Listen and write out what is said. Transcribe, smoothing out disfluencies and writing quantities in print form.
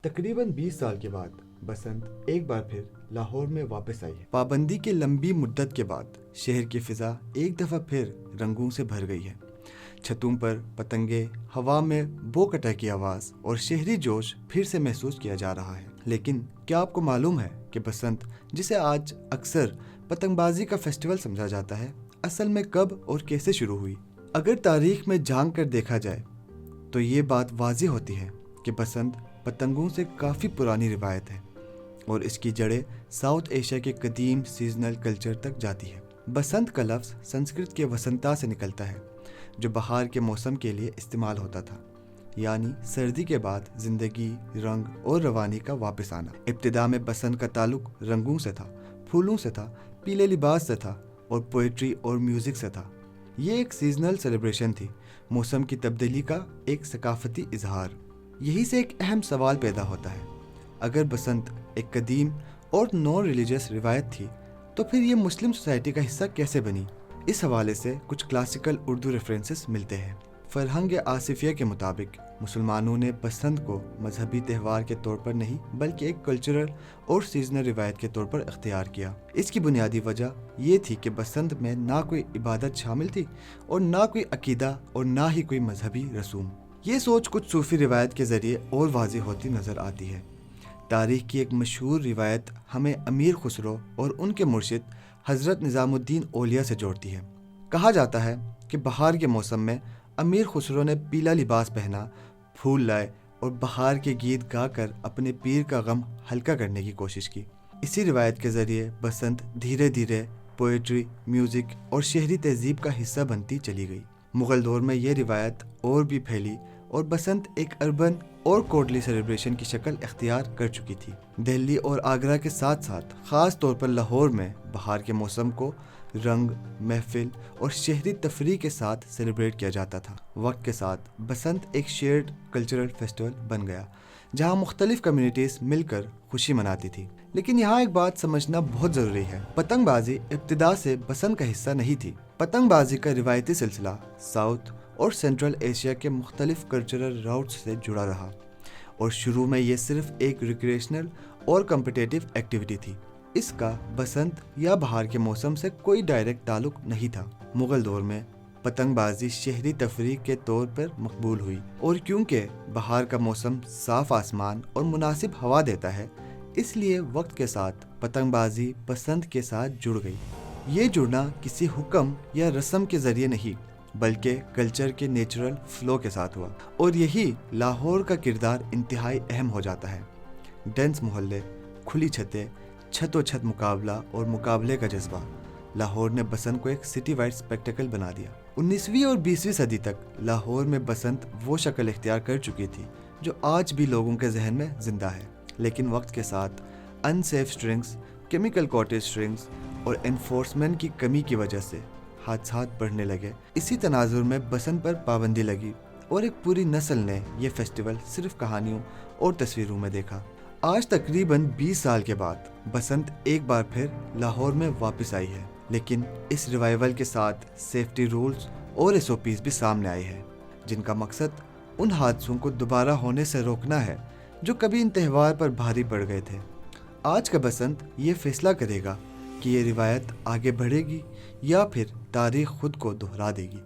تقریباً 20 سال کے بعد بسنت ایک بار پھر لاہور میں واپس آئی ہے۔ پابندی کی لمبی مدت کے بعد شہر کی فضا ایک دفعہ پھر رنگوں سے بھر گئی ہے۔ چھتوں پر پتنگیں، ہوا میں بو کٹا کی آواز اور شہری جوش پھر سے محسوس کیا جا رہا ہے۔ لیکن کیا آپ کو معلوم ہے کہ بسنت، جسے آج اکثر پتنگ بازی کا فیسٹیول سمجھا جاتا ہے، اصل میں کب اور کیسے شروع ہوئی؟ اگر تاریخ میں جھانک کر دیکھا جائے تو یہ بات واضح ہوتی ہے کہ بسنت پتنگوں سے کافی پرانی روایت ہے اور اس کی جڑیں ساؤتھ ایشیا کے قدیم سیزنل کلچر تک جاتی ہے۔ بسنت کا لفظ سنسکرت کے وسنتا سے نکلتا ہے، جو بہار کے موسم کے لیے استعمال ہوتا تھا، یعنی سردی کے بعد زندگی، رنگ اور روانی کا واپس آنا۔ ابتدا میں بسنت کا تعلق رنگوں سے تھا، پھولوں سے تھا، پیلے لباس سے تھا اور پوئٹری اور میوزک سے تھا۔ یہ ایک سیزنل سیلیبریشن تھی، موسم کی تبدیلی کا ایک ثقافتی اظہار۔ یہی سے ایک اہم سوال پیدا ہوتا ہے، اگر بسنت ایک قدیم اور نان ریلیجیس روایت تھی تو پھر یہ مسلم سوسائٹی کا حصہ کیسے بنی؟ اس حوالے سے کچھ کلاسیکل اردو ریفرنسز ملتے ہیں۔ فرہنگ آصفیہ کے مطابق مسلمانوں نے بسنت کو مذہبی تہوار کے طور پر نہیں بلکہ ایک کلچرل اور سیزنل روایت کے طور پر اختیار کیا۔ اس کی بنیادی وجہ یہ تھی کہ بسنت میں نہ کوئی عبادت شامل تھی اور نہ کوئی عقیدہ اور نہ ہی کوئی مذہبی رسوم۔ یہ سوچ کچھ صوفی روایت کے ذریعے اور واضح ہوتی نظر آتی ہے۔ تاریخ کی ایک مشہور روایت ہمیں امیر خسرو اور ان کے مرشد حضرت نظام الدین اولیاء سے جوڑتی ہے۔ کہا جاتا ہے کہ بہار کے موسم میں امیر خسرو نے پیلا لباس پہنا، پھول لائے اور بہار کے گیت گا کر اپنے پیر کا غم ہلکا کرنے کی کوشش کی۔ اسی روایت کے ذریعے بسنت دھیرے دھیرے پوئٹری، میوزک اور شہری تہذیب کا حصہ بنتی چلی گئی۔ مغل دور میں یہ روایت اور بھی پھیلی اور بسنت ایک اربن اور کوٹلی سیلیبریشن کی شکل اختیار کر چکی تھی۔ دہلی اور آگرہ کے ساتھ ساتھ خاص طور پر لاہور میں بہار کے موسم کو رنگ، محفل اور شہری تفریح کے ساتھ سیلیبریٹ کیا جاتا تھا۔ وقت کے ساتھ بسنت ایک شیئرڈ کلچرل فیسٹیول بن گیا جہاں مختلف کمیونٹیز مل کر خوشی مناتی تھی۔ لیکن یہاں ایک بات سمجھنا بہت ضروری ہے، پتنگ بازی ابتدا سے بسنت کا حصہ نہیں تھی۔ پتنگ بازی کا روایتی سلسلہ ساؤتھ اور سینٹرل ایشیا کے مختلف کلچرل راوٹس سے جڑا رہا اور شروع میں یہ صرف ایک ریکریشنل اور کمپٹیٹیو ایکٹیویٹی تھی۔ اس کا بسنت یا بہار کے موسم سے کوئی ڈائریکٹ تعلق نہیں تھا۔ مغل دور میں پتنگ بازی شہری تفریح کے طور پر مقبول ہوئی اور کیونکہ بہار کا موسم صاف آسمان اور مناسب ہوا دیتا ہے، اس لیے وقت کے ساتھ پتنگ بازی بسنت کے ساتھ جڑ گئی۔ یہ جڑنا کسی حکم یا رسم کے ذریعے نہیں بلکہ کلچر کے نیچرل فلو کے ساتھ ہوا، اور یہی لاہور کا کردار انتہائی اہم ہو جاتا ہے۔ ڈینس محلے، کھلی چھتیں، چھت و چھت مقابلہ اور مقابلے کا جذبہ لاہور نے بسنت کو ایک سٹی وائڈ اسپیکٹیکل بنا دیا۔ 19ویں اور 20ویں صدی تک لاہور میں بسنت وہ شکل اختیار کر چکی تھی جو آج بھی لوگوں کے ذہن میں زندہ ہے، لیکن وقت کے ساتھ ان safe strings, chemical coated strings اور انفورسمنٹ کی کمی کی وجہ سے حادثات بڑھنے لگے۔ اسی تناظر میں بسنت پر پابندی لگی اور ایک پوری نسل نے یہ فیسٹیول صرف کہانیوں اور تصویروں میں دیکھا۔ آج تقریباً 20 سال کے بعد بسنت ایک بار پھر لاہور میں واپس آئی ہے، لیکن اس ریوائیول کے ساتھ سیفٹی رولز اور SOPs بھی سامنے آئے ہیں، جن کا مقصد ان حادثوں کو دوبارہ ہونے سے روکنا ہے جو کبھی ان تہوار پر بھاری پڑ گئے تھے۔ آج کا بسنت یہ فیصلہ کرے گا کہ یہ روایت آگے بڑھے گی یا پھر تاریخ خود کو دہرا دے گی۔